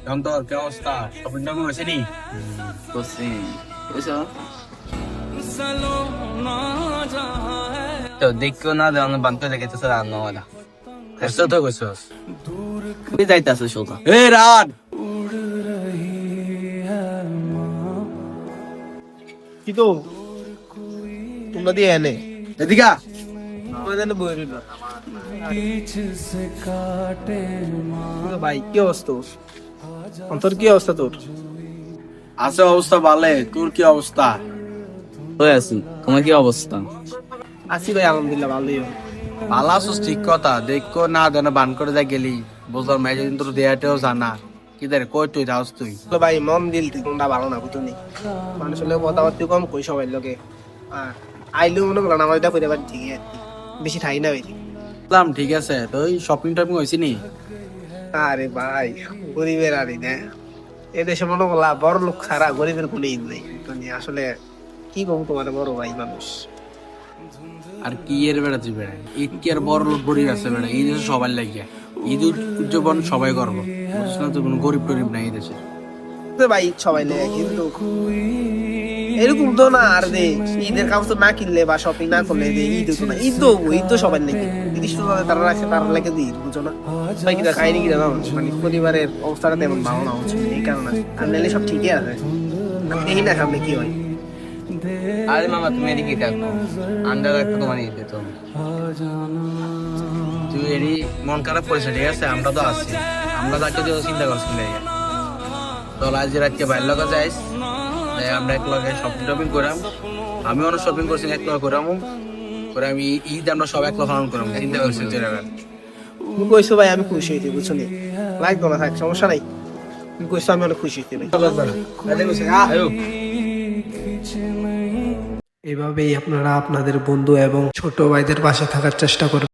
এখন তোর কি অবস্থা? শপিং টপিং হয়েছে নি? করছি বুঝছো তো দেখো না দেওয়ানো বান্ধব দেখেছে রান্না ওলা এসে তো কইছস। তুই যাইতাছে সোজা এ রাত কি তো তোমরা দিয়ে এনে এদিকে আ। ভাই কি অবস্থা তোর? তোর কি অবস্থা তোর? আছে অবস্থা ভালো, তোর কি অবস্থা? হয়ে আছি তোমার কি অবস্থা আছি ভাই আলহামদুলিল্লাহ ভালোই। ভালো আছিস ঠিক কথা, দেখো না দেন বান করে যা গেলি বুঝলাম না, যেদিন তোর দেয়াটাও জানা কি দেখ কই তুই যাস তুই? ভাই মন দিল তুই কোনটা ভালো না বুঝলি, মানুষের লোক কথাবার্তা কম কই সবাই লোকে আর আইলু মনে করলাম আমার এটা করে বাড়ি ঠিক আছে, বেশি ঠাই না ভাই। বুঝলাম ঠিক আছে, তো শপিং টপিং হয়েছে নি? আরে ভাই গরিবের আরে না এদেশে মনে করলাম বড় লোক ছাড়া গরিবের কোনো ঈদ নেই তো নিয়ে আসলে কি কম তোমার বড় ভাই মানুষ। আর কি এর বেড়া তুই বেড়া, ঈদ কি আর বড় লোক গরিব আছে বেড়া, এই দেশে সবাই লাগিয়া ঈদ উদযাপন সবাই করবো, বুঝছিস না? তো কোনো গরিব টরিব নাই এই দেশে। তো ভাই ঈদ সবাই লেগে কিন্তু এরকম তো না আর দে ঈদের কাপড় না কিনলে বা শপিং না করলে দে ঈদ হতো না, ঈদ তো ঈদ তো সবার লেগে জিনিস তো তারা রাখে তারা লেগে দিয়ে ঈদ বুঝো না ভাই কিনা খাইনি কিনা না মানে পরিবারের অবস্থাটা তেমন ভালো না হচ্ছে এই কারণে আর নাহলে সব ঠিকই আছে এই না সামনে কি হয়। আরে মামা তুমি এদিকে দেখো আন্ডার একটা তোমার নিতে তো তুই এরই মন খারাপ করেছে ঠিক আছে, আমরা তো আছি, আমরা তাকে তো চিন্তা করছি না। তো আজ রাতকে বাইর লগা যাইস, তাই আমরা এক লগে শপিং টপিং করাম, আমি অনেক শপিং করছি এক লগে করাম করে আমি ঈদ আমরা সব এক লগে পালন করাম, চিন্তা করছি তুই এবার। তুমি কইছো ভাই আমি খুশি হইতে বুঝছো নি, লাগতো না থাক সমস্যা নাই, তুমি কইছো আমি অনেক খুশি হইতে ভাই। এভাবেই আপনারা আপনাদের বন্ধু এবং ছোট ভাইদের পাশে থাকার চেষ্টা করবেন।